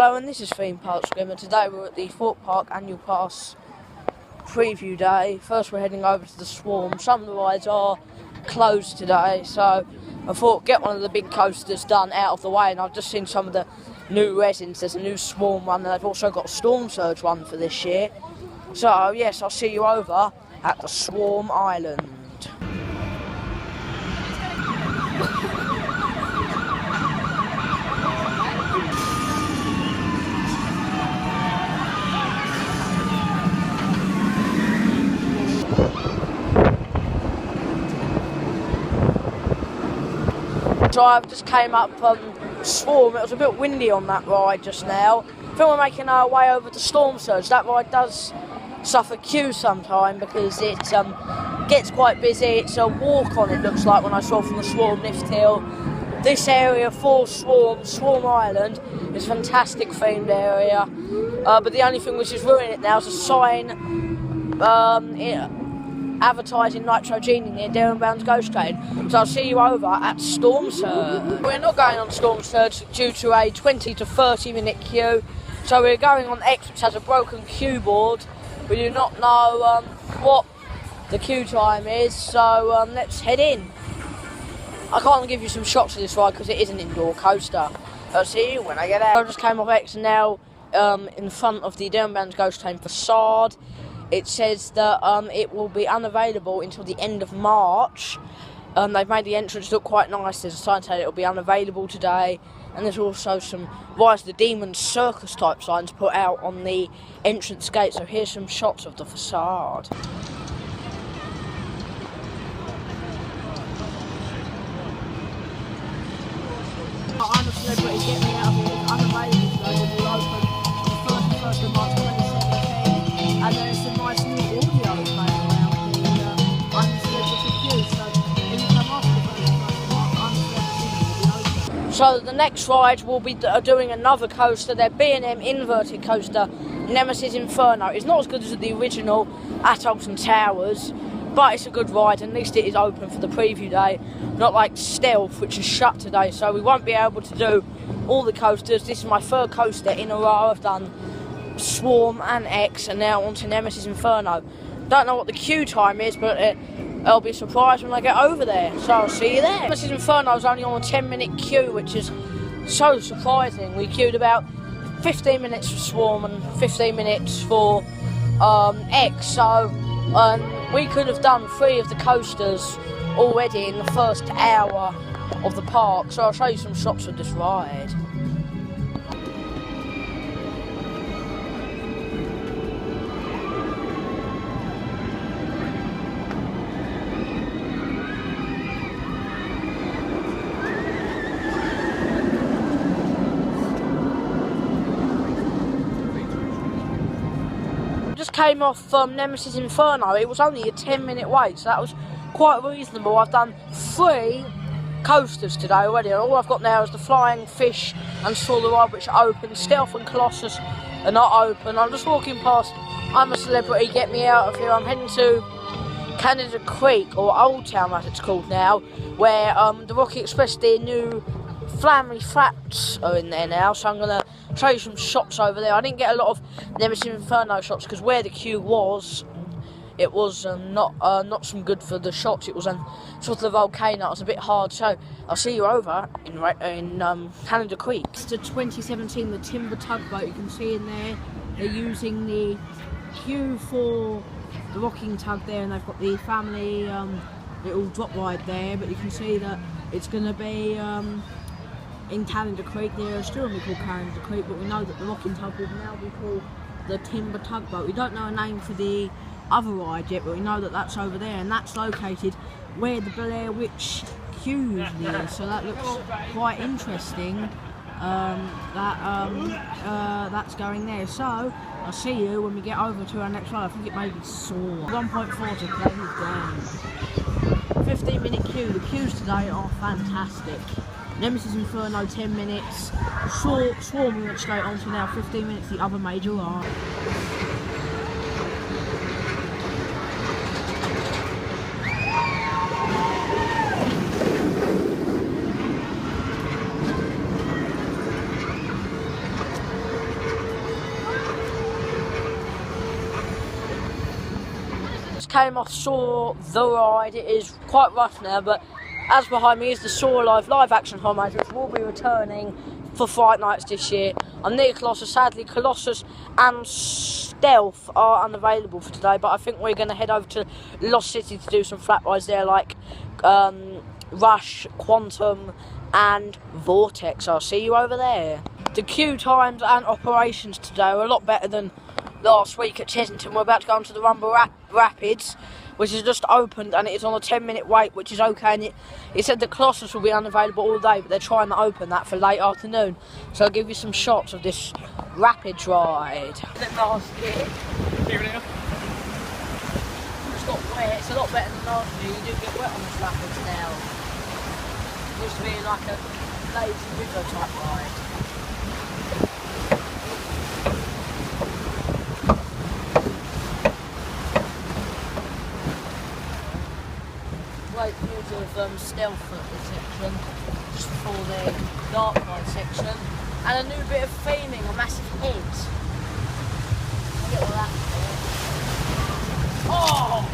Hello, and this is Theme Park Scream, and today we're at the Thorpe Park Annual Pass preview day. First we're heading over to the Swarm. Some of the rides are closed today, so I thought get one of the big coasters done out of the way, and I've just seen some of the new resins. There's a new Swarm one, and they've also got a Storm Surge one for this year. So yes, I'll see you over at the Swarm Island. So I've just came up from Swarm. It was a bit windy on that ride just now. I think we're making our way over to Storm Surge. That ride does suffer queues sometime because it gets quite busy. It's a walk on, it looks like, when I saw from the Swarm lift hill. This area for Swarm Island, is a fantastic themed area. But the only thing which is ruining it now is a sign advertising Nitrogenie near Darren Brown's Ghost Train. So I'll see you over at Storm Surge. We're not going on Storm Surge due to a 20 to 30 minute queue. So we're going on X, which has a broken queue board. We do not know what the queue time is, so let's head in. I can't give you some shots of this ride because it is an indoor coaster. I'll see you when I get out. I just came off X and now in front of the Darren Brown's Ghost Train facade. It says that it will be unavailable until the end of March. They've made the entrance look quite nice. There's a sign saying it will be unavailable today. And there's also some Rise of the Demons circus type signs put out on the entrance gate. So here's some shots of the facade. I'm a celebrity, get me out of here. It's unavailable today. It will open on the 31st of March 2017. And there's some nice new audio playing around the I'm a Celebrity queue. So if you come after the 31st of March, I'm a Celebrity will be open. So the next ride will be doing another coaster, their B&M inverted coaster, Nemesis Inferno. It's not as good as the original at Alton Towers, but it's a good ride, and at least it is open for the preview day, not like Stealth, which is shut today, so we won't be able to do all the coasters. This is my third coaster in a row. I've done Swarm and X, and now on to Nemesis Inferno. Don't know what the queue time is, but I'll be surprised when I get over there, so I'll see you there. Nemesis Inferno is only on a 10-minute queue, which is so surprising. We queued about 15 minutes for Swarm and 15 minutes for X, so we could have done 3 of the coasters already in the first hour of the park, so I'll show you some shots of this ride. Just came off from Nemesis Inferno. It was only a 10-minute wait, so that was quite reasonable. I've done 3 coasters today already, and all I've got now is the Flying Fish and Saw the Ride, which are open. Stealth and Colossus are not open. I'm just walking past I'm a Celebrity, get me out of here. I'm heading to Canada Creek, or Old Town as it's called now, where the Rocky Express, their new family flats are in there now, so I'm going to show you some shots over there. I didn't get a lot of Nemesis Inferno shots because where the queue was, it was not some good for the shots. It was sort of the volcano. It was a bit hard, so I'll see you over in Canada Creek. It's the 2017, the Timber Tugboat. You can see in there they're using the queue for the rocking tug there, and they've got the family little drop ride there, but you can see that it's going to be in Canada Creek. They're still going to be called Canada Creek, but we know that the rocking tug will now be called the Timber Tugboat. We don't know a name for the other ride yet, but we know that that's over there, and that's located where the Blair Witch queue usually is, so that looks quite interesting. That's going there, so I'll see you when we get over to our next ride. I think it may be Saw. 1.4 to play this game. 15-minute queue. The queues today are fantastic. Nemesis Inferno 10 minutes, Swarm we went straight on to now 15 minutes, the other major ride. just came off Saw the ride. It is quite rough now, but as behind me is the Saw live action homage, which will be returning for Fright Nights this year. I'm near Colossus. Sadly, Colossus and Stealth are unavailable for today, but I think we're going to head over to Lost City to do some flat rides there, like Rush, Quantum and Vortex. I'll see you over there. The queue times and operations today are a lot better than last week at Chesington. We're about to go on to the Rumble Rapids, which has just opened, and it is on a 10-minute wait, which is okay. And it said that Colossus will be unavailable all day, but they're trying to open that for late afternoon. So I'll give you some shots of this Rapids ride. Last year, it's got wet. It's a lot better than last year. You do get wet on this Rapids now. It used to be like a lazy river type ride. Great views of Stealth at this section, just before the dark ride section, and a new bit of theming, a massive head. I'll get all that. Oh!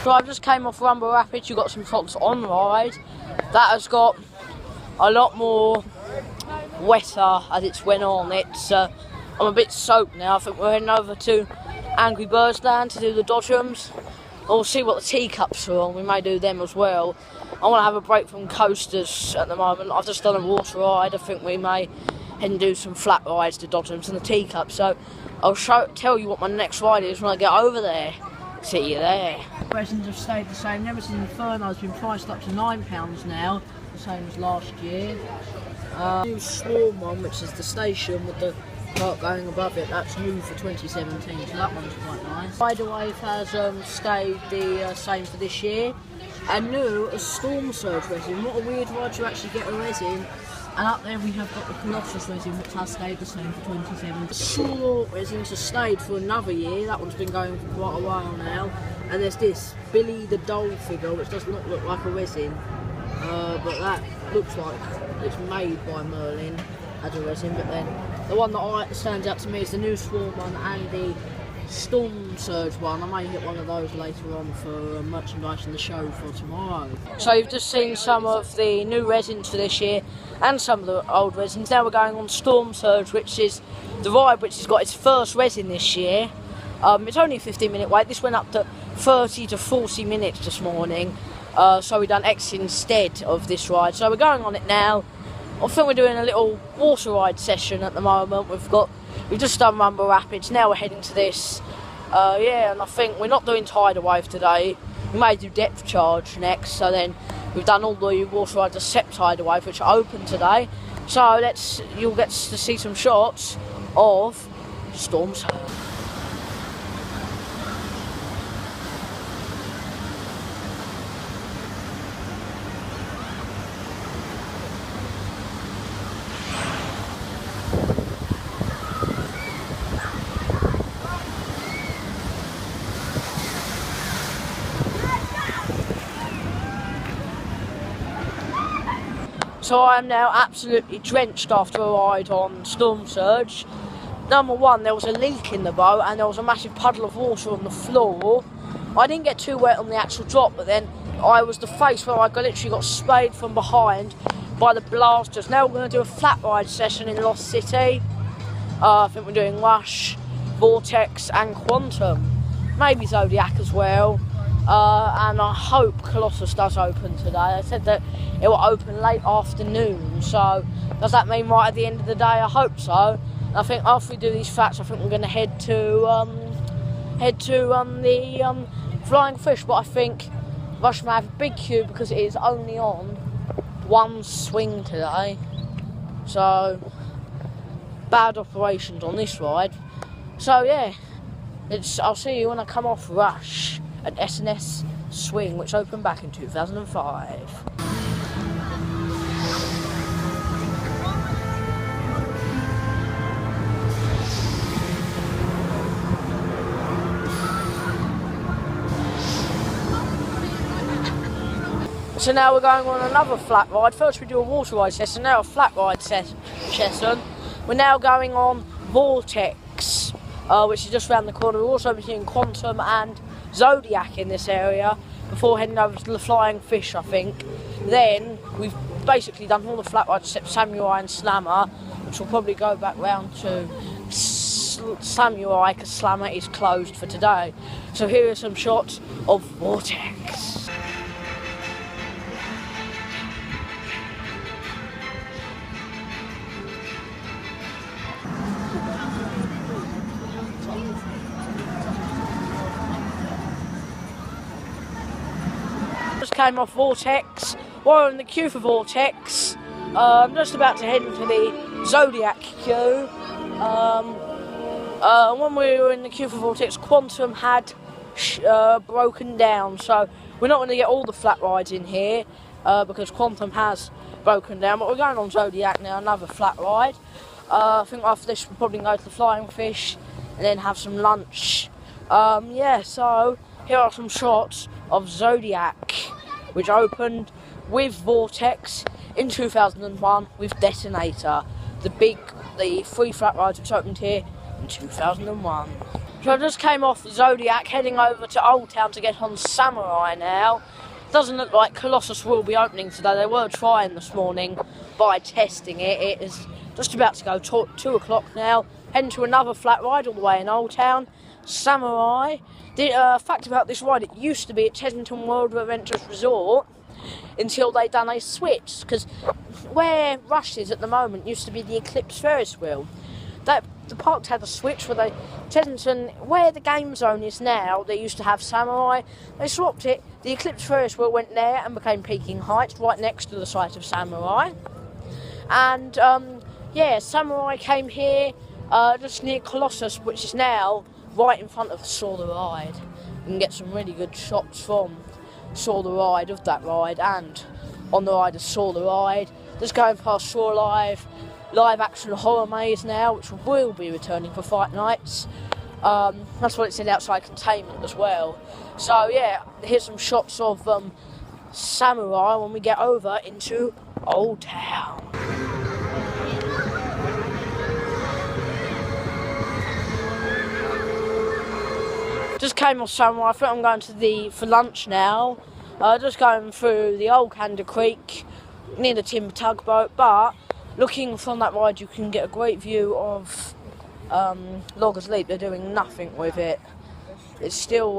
So I just came off Rumble Rapids. You got some shots on ride. That has got a lot more wetter as it's went on. It's I'm a bit soaked now. I think we're heading over to Angry Birds Land to do the Dodgems. We'll see what the teacups are on. We may do them as well. I want to have a break from coasters at the moment. I've just done a water ride. I think we may head and do some flat rides, the Dodgems and the teacups. So I'll tell you what my next ride is when I get over there. See you there. Resins have stayed the same. Nemesis Inferno has been priced up to £9 now, the same as last year. New Swarm one, which is the station with the park going above it, that's new for 2017, so that one's quite nice. Rider Wave has stayed the same for this year. And new, a Storm Surge resin. What a weird ride to actually get a resin. And up there we have got the Colossus resin, which has stayed the same for 2017. The Saw resins have stayed for another year. That one's been going for quite a while now. And there's this Billy the Doll figure, which does not look like a resin, but that looks like it's made by Merlin as a resin. But then the one that stands out to me is the new Swarm one and the Storm Surge one. I may get one of those later on for merchandise in the show for tomorrow. So you've just seen some of the new resins for this year and some of the old resins. Now we're going on Storm Surge, which is the ride which has got its first resin this year. It's only a 15-minute wait. This went up to 30 to 40 minutes this morning, so we've done X instead of this ride. So we're going on it now. I think we're doing a little water ride session at the moment. We've just done Rumble Rapids. Now we're heading to this. Yeah, and I think we're not doing Tidal Wave today. We may do Depth Charge next. So then we've done all the water rides except Tidal Wave, which are open today. So you'll get to see some shots of Storm Surge. So I am now absolutely drenched after a ride on Storm Surge. Number one, there was a leak in the boat and there was a massive puddle of water on the floor. I didn't get too wet on the actual drop, but then I was the face where I literally got sprayed from behind by the blasters. Now we're going to do a flat ride session in Lost City. I think we're doing Rush, Vortex and Quantum. maybe Zodiac as well. And I hope Colossus does open today. They said that it will open late afternoon, so does that mean right at the end of the day? I hope so. And I think after we do these flats, I think we're going to head to the Flying Fish, but I think Rush may have a big queue because it is only on one swing today, so bad operations on this ride. So yeah, I'll see you when I come off Rush at S&S Swing, which opened back in 2005. So now we're going on another flat ride. First we do a water ride session, now a flat ride session. We're now going on Vortex, which is just around the corner. We're also between Quantum and Zodiac in this area before heading over to the Flying Fish, I think. Then we've basically done all the flat rides except Samurai and Slammer, which will probably go back round to Samurai because Slammer is closed for today. So here are some shots of Vortex. Just came off Vortex. We're in the queue for Vortex. I'm just about to head into the Zodiac queue. When we were in the queue for Vortex, Quantum had broken down, so we're not going to get all the flat rides in here because Quantum has broken down. But we're going on Zodiac now, another flat ride. I think after this we'll probably go to the Flying Fish and then have some lunch. Yeah, so here are some shots of Zodiac, which opened with Vortex in 2001 with Detonator, the 3 flat rides which opened here in 2001. So I just came off Zodiac, heading over to Old Town to get on Samurai now. Doesn't look like Colossus will be opening today. They were trying this morning by testing it. It is just about to go 2 o'clock now. Heading to another flat ride all the way in Old Town, Samurai. The fact about this ride, it used to be at Chesington World Adventures Resort until they done a switch, because where Rush is at the moment used to be the Eclipse Ferris wheel. The parks had a switch where Chesington, where the game zone is now, they used to have Samurai. They swapped it. The Eclipse Ferris wheel went there and became Peaking Heights, right next to the site of Samurai. And yeah, Samurai came here just near Colossus, which is now right in front of Saw the Ride. You can get some really good shots from Saw the Ride, of that ride, and on the ride of Saw the Ride. Just going past Saw live action horror maze now, which will be returning for Fight Nights. That's what it said outside containment as well. So yeah, here's some shots of Samurai when we get over into Old Town. Just came off Samurai. I think I'm going for lunch now. Just going through the old Candor Creek near the timber tugboat, but looking from that ride you can get a great view of Loggers Leap. They're doing nothing with it. It's still